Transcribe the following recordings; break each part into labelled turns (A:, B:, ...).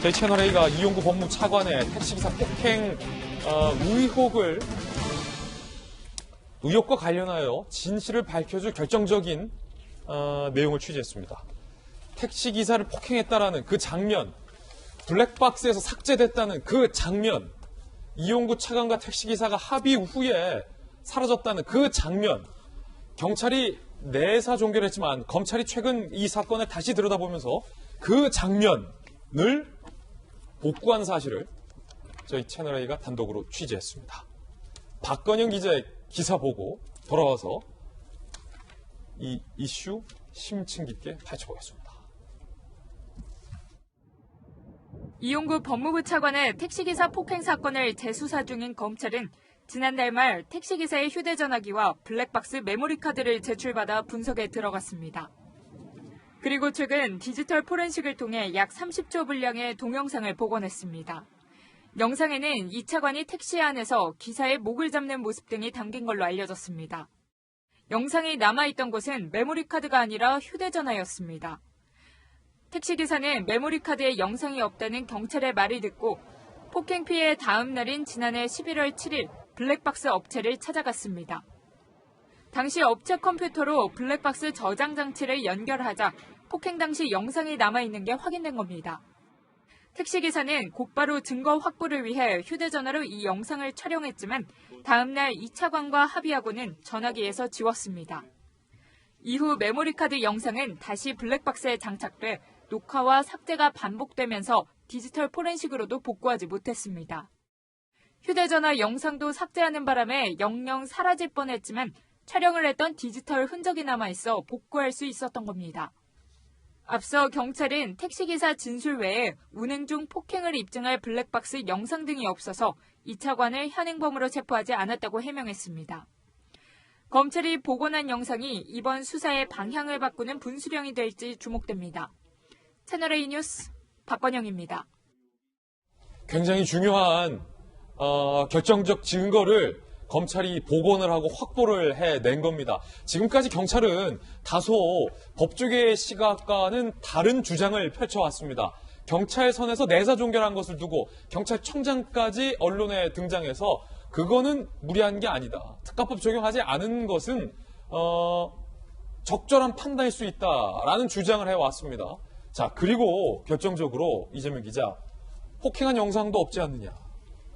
A: 저희 채널A가 이용구 법무부 차관의 택시기사 폭행 의혹과 관련하여 진실을 밝혀줄 결정적인 내용을 취재했습니다. 택시기사를 폭행했다라는 그 장면, 블랙박스에서 삭제됐다는 그 장면, 이용구 차관과 택시기사가 합의 후에 사라졌다는 그 장면, 경찰이 내사 종결을 했지만 검찰이 최근 이 사건을 다시 들여다보면서 그 장면을 복구한 사실을 저희 채널A가 단독으로 취재했습니다. 박건영 기자의 기사 보고 돌아와서 이 이슈 심층 깊게 파헤쳐보겠습니다.
B: 이용구 법무부 차관의 택시기사 폭행 사건을 재수사 중인 검찰은 지난달 말 택시기사의 휴대전화기와 블랙박스 메모리카드를 제출받아 분석에 들어갔습니다. 그리고 최근 디지털 포렌식을 통해 약 30초 분량의 동영상을 복원했습니다. 영상에는 이 차관이 택시 안에서 기사의 목을 잡는 모습 등이 담긴 걸로 알려졌습니다. 영상이 남아있던 곳은 메모리카드가 아니라 휴대전화였습니다. 택시기사는 메모리카드에 영상이 없다는 경찰의 말을 듣고 폭행 피해 다음 날인 지난해 11월 7일 블랙박스 업체를 찾아갔습니다. 당시 업체 컴퓨터로 블랙박스 저장 장치를 연결하자 폭행 당시 영상이 남아있는 게 확인된 겁니다. 택시기사는 곧바로 증거 확보를 위해 휴대전화로 이 영상을 촬영했지만 다음 날 이 차관과 합의하고는 전화기에서 지웠습니다. 이후 메모리카드 영상은 다시 블랙박스에 장착돼 녹화와 삭제가 반복되면서 디지털 포렌식으로도 복구하지 못했습니다. 휴대전화 영상도 삭제하는 바람에 영영 사라질 뻔했지만 촬영을 했던 디지털 흔적이 남아있어 복구할 수 있었던 겁니다. 앞서 경찰은 택시기사 진술 외에 운행 중 폭행을 입증할 블랙박스 영상 등이 없어서 이 차관을 현행범으로 체포하지 않았다고 해명했습니다. 검찰이 복원한 영상이 이번 수사의 방향을 바꾸는 분수령이 될지 주목됩니다. 채널A 뉴스 박건영입니다.
A: 굉장히 중요한 결정적 증거를 검찰이 복원을 하고 확보를 해낸 겁니다. 지금까지 경찰은 다소 법조계의 시각과는 다른 주장을 펼쳐왔습니다. 경찰선에서 내사 종결한 것을 두고 경찰청장까지 언론에 등장해서 그거는 무리한 게 아니다. 특가법 적용하지 않은 것은 적절한 판단일 수 있다라는 주장을 해왔습니다. 자, 그리고 결정적으로 이재명 기자, 폭행한 영상도 없지 않느냐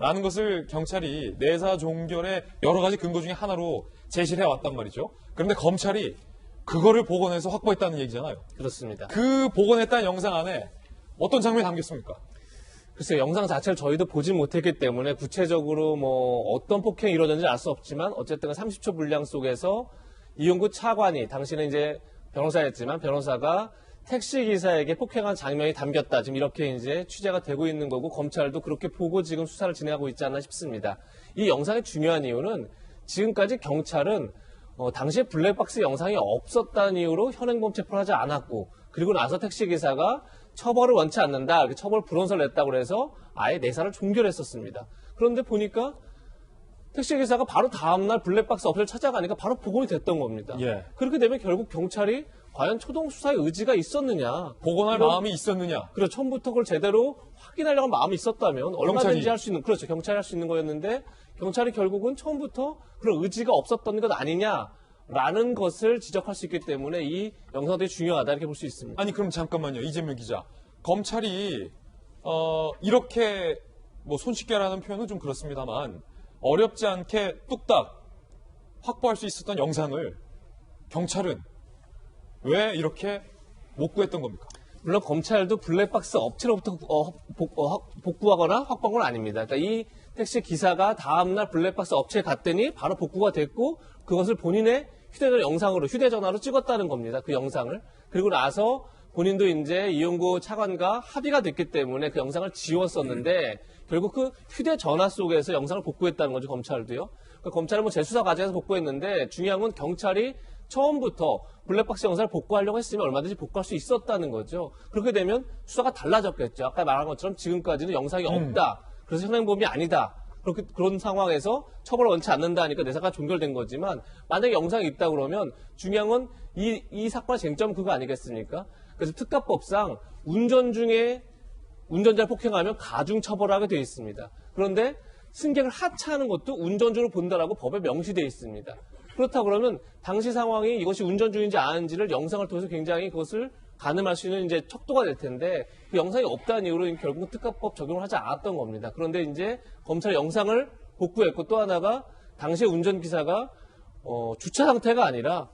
A: 라는 것을 경찰이 내사 종결의 여러 가지 근거 중에 하나로 제시를 해왔단 말이죠. 그런데 검찰이 그거를 복원해서 확보했다는 얘기잖아요.
C: 그렇습니다.
A: 그 복원했다는 영상 안에 어떤 장면이 담겼습니까?
C: 글쎄요, 영상 자체를 저희도 보지 못했기 때문에 구체적으로 어떤 폭행이 이루어졌는지 알 수 없지만 어쨌든 30초 분량 속에서 이용구 차관이, 당시는 이제 변호사였지만 변호사가 택시기사에게 폭행한 장면이 담겼다. 지금 이렇게 이제 취재가 되고 있는 거고 검찰도 그렇게 보고 지금 수사를 진행하고 있지 않나 싶습니다. 이 영상이 중요한 이유는 지금까지 경찰은 당시에 블랙박스 영상이 없었다는 이유로 현행범 체포를 하지 않았고, 그리고 나서 택시기사가 처벌을 원치 않는다, 이렇게 처벌 불원서를 냈다고 해서 아예 내사를 종결했었습니다. 그런데 보니까 택시기사가 바로 다음날 블랙박스 업체를 찾아가니까 바로 복원이 됐던 겁니다.
A: 예.
C: 그렇게 되면 결국 경찰이 과연 초동 수사의 의지가 있었느냐,
A: 복원할 마음이 있었느냐.
C: 그렇죠. 처음부터 그걸 제대로 확인하려고 마음이 있었다면 얼마든지 할 수 있는, 그렇죠. 경찰이 할 수 있는 거였는데 경찰이 결국은 처음부터 그런 의지가 없었던 것 아니냐라는 것을 지적할 수 있기 때문에 이 영상들이 중요하다 이렇게 볼 수 있습니다.
A: 아니, 그럼 잠깐만요. 이재명 기자. 검찰이 이렇게 손쉽게라는 표현은 좀 그렇습니다만 어렵지 않게 뚝딱 확보할 수 있었던 영상을 경찰은 왜 이렇게 못 구했던 겁니까?
C: 물론 검찰도 블랙박스 업체로부터 복구하거나 확보한 건 아닙니다. 그러니까 이 택시 기사가 다음날 블랙박스 업체에 갔더니 바로 복구가 됐고 그것을 본인의 휴대전화로 찍었다는 겁니다. 그 영상을. 그리고 나서 본인도 이제 이용구 차관과 합의가 됐기 때문에 그 영상을 지웠었는데 결국 그 휴대전화 속에서 영상을 복구했다는 거죠, 검찰도요. 그러니까 검찰은 재수사 과정에서 복구했는데 중요한 건 경찰이 처음부터 블랙박스 영상을 복구하려고 했으면 얼마든지 복구할 수 있었다는 거죠. 그렇게 되면 수사가 달라졌겠죠. 아까 말한 것처럼 지금까지는 영상이 없다. 그래서 현행범이 아니다. 그런 상황에서 처벌을 원치 않는다 하니까 내사가 종결된 거지만 만약에 영상이 있다 그러면 중요한 건 이 사건의 쟁점은 그거 아니겠습니까? 그래서 특가법상 운전 중에 운전자를 폭행하면 가중 처벌하게 되어 있습니다. 그런데 승객을 하차하는 것도 운전주로 본다라고 법에 명시되어 있습니다. 그렇다 그러면 당시 상황이 이것이 운전 중인지 아닌지를 영상을 통해서 굉장히 그것을 가늠할 수 있는 이제 척도가 될 텐데 그 영상이 없다는 이유로 결국 특가법 적용을 하지 않았던 겁니다. 그런데 이제 검찰 영상을 복구했고 또 하나가 당시 운전기사가 주차 상태가 아니라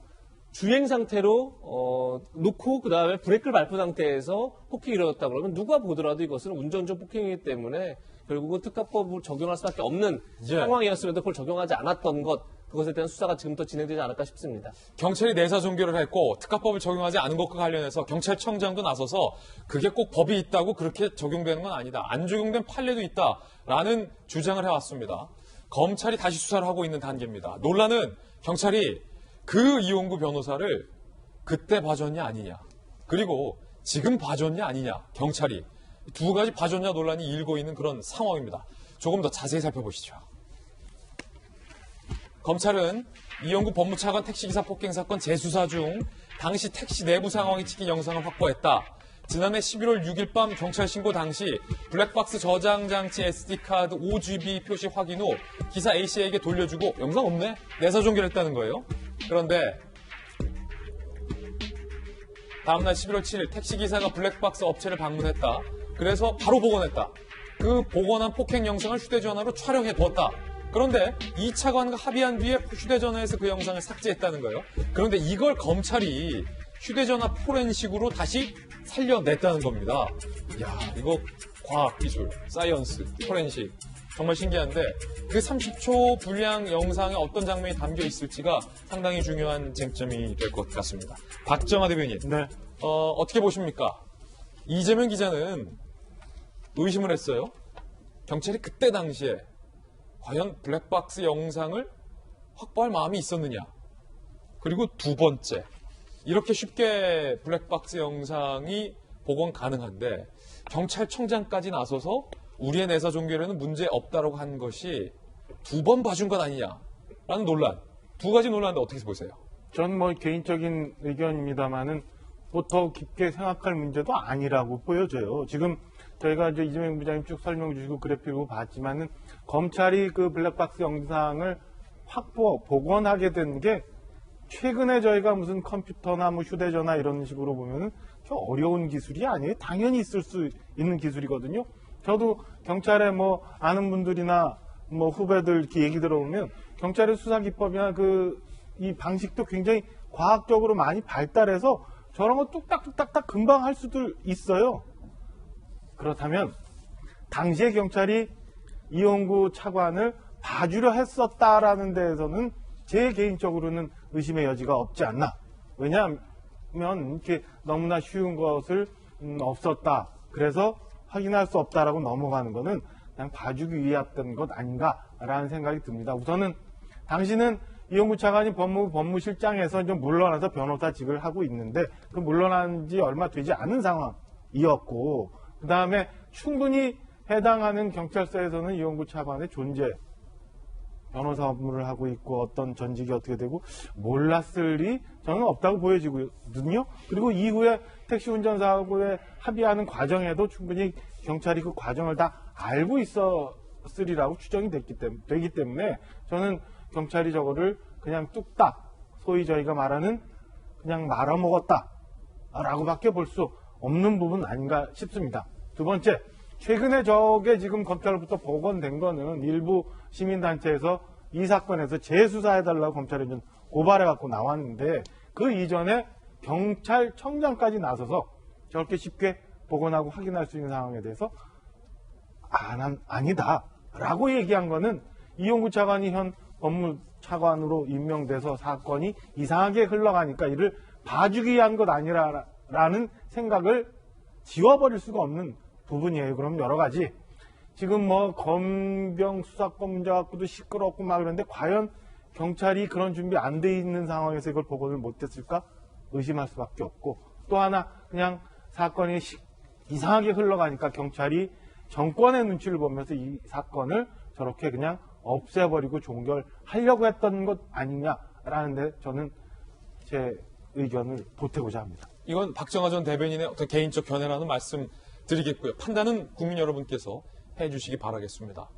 C: 주행 상태로 놓고 그 다음에 브레이크를 밟은 상태에서 폭행이 일어났다 그러면 누가 보더라도 이것은 운전중 폭행이기 때문에 결국은 특가법을 적용할 수밖에 없는 상황이었음에도 그걸 적용하지 않았던 것, 그것에 대한 수사가 지금부터 진행되지 않을까 싶습니다.
A: 경찰이 내사 종결을 했고 특가법을 적용하지 않은 것과 관련해서 경찰청장도 나서서 그게 꼭 법이 있다고 그렇게 적용되는 건 아니다. 안 적용된 판례도 있다라는 주장을 해왔습니다. 검찰이 다시 수사를 하고 있는 단계입니다. 논란은 경찰이 그 이용구 변호사를 그때 봐줬냐 아니냐, 그리고 지금 봐줬냐 아니냐, 경찰이 두 가지 봐줬냐 논란이 일고 있는 그런 상황입니다. 조금 더 자세히 살펴보시죠. 검찰은 이용구 법무차관 택시기사 폭행 사건 재수사 중 당시 택시 내부 상황이 찍힌 영상을 확보했다. 지난해 11월 6일 밤 경찰 신고 당시 블랙박스 저장 장치 SD카드 5GB 표시 확인 후 기사 A씨에게 돌려주고 영상 없네? 내사 종결했다는 거예요. 그런데 다음날 11월 7일 택시기사가 블랙박스 업체를 방문했다. 그래서 바로 복원했다. 그 복원한 폭행 영상을 휴대전화로 촬영해 뒀다. 그런데 이 차관과 합의한 뒤에 휴대전화에서 그 영상을 삭제했다는 거예요. 그런데 이걸 검찰이 휴대전화 포렌식으로 다시 살려냈다는 겁니다. 이야, 이거 과학기술, 사이언스, 포렌식. 정말 신기한데 그 30초 분량 영상에 어떤 장면이 담겨 있을지가 상당히 중요한 쟁점이 될 것 같습니다. 박정아 대변인,
D: 네.
A: 어떻게 보십니까? 이재명 기자는 의심을 했어요. 경찰이 그때 당시에 과연 블랙박스 영상을 확보할 마음이 있었느냐. 그리고 두 번째, 이렇게 쉽게 블랙박스 영상이 복원 가능한데 경찰청장까지 나서서 우리의 내사 종결에는 문제 없다라고 한 것이 두 번 봐준 것 아니냐라는 논란. 두 가지 논란인데 어떻게 보세요?
D: 전 뭐 개인적인 의견입니다만은 뭐 더 깊게 생각할 문제도 아니라고 보여져요. 지금 저희가 이제 이재명 부장님 쭉 설명 주시고 그래픽으로 봤지만은 검찰이 그 블랙박스 영상을 복원하게 된 게 최근에 저희가 무슨 컴퓨터나 뭐 휴대전화 이런 식으로 보면은 어려운 기술이 아니에요. 당연히 있을 수 있는 기술이거든요. 저도 경찰에 뭐 아는 분들이나 뭐 후배들 이렇게 얘기 들어보면 경찰의 수사 기법이나 이 방식도 굉장히 과학적으로 많이 발달해서 저런 거 뚝딱뚝딱딱 금방 할 수도 있어요. 그렇다면 당시에 경찰이 이용구 차관을 봐주려 했었다라는 데에서는 제 개인적으로는 의심의 여지가 없지 않나. 왜냐하면 이렇게 너무나 쉬운 것을 없었다. 그래서 확인할 수 없다라고 넘어가는 거는 그냥 봐주기 위했던 것 아닌가라는 생각이 듭니다. 우선은 당시는 이용구 차관이 법무부 법무실장에서 좀 물러나서 변호사직을 하고 있는데 그 물러난 지 얼마 되지 않은 상황이었고 그 다음에 충분히 해당하는 경찰서에서는 이용구 차관의 존재, 변호사 업무를 하고 있고 어떤 전직이 어떻게 되고 몰랐을 리 저는 없다고 보여지거든요. 그리고 이후에 택시 운전사하고의 합의하는 과정에도 충분히 경찰이 그 과정을 다 알고 있었으리라고 추정이 되기 때문에 저는 경찰이 저거를 그냥 뚝딱 소위 저희가 말하는 그냥 말아먹었다 라고밖에 볼 수 없는 부분 아닌가 싶습니다. 두 번째, 최근에 저게 지금 검찰로부터 복원된 거는 일부 시민단체에서 이 사건에서 재수사해달라고 검찰에 좀 고발해갖고 나왔는데 그 이전에 경찰청장까지 나서서 저렇게 쉽게 복원하고 확인할 수 있는 상황에 대해서 아니다라고 얘기한 거는 이용구 차관이 현 법무차관으로 임명돼서 사건이 이상하게 흘러가니까 이를 봐주기 위한 것 아니라라는 생각을 지워버릴 수가 없는 부분이에요. 그럼 여러 가지 지금 뭐 검경 수사권 문제 갖고도 시끄럽고 막 그런데 과연 경찰이 그런 준비 안 돼 있는 상황에서 이걸 복원을 못했을까 의심할 수밖에 없고 또 하나 그냥 사건이 이상하게 흘러가니까 경찰이 정권의 눈치를 보면서 이 사건을 저렇게 그냥 없애버리고 종결하려고 했던 것 아니냐라는데 저는 제 의견을 보태고자 합니다.
A: 이건 박정아 전 대변인의 어떤 개인적 견해라는 말씀 드리겠고요. 판단은 국민 여러분께서 해주시기 바라겠습니다.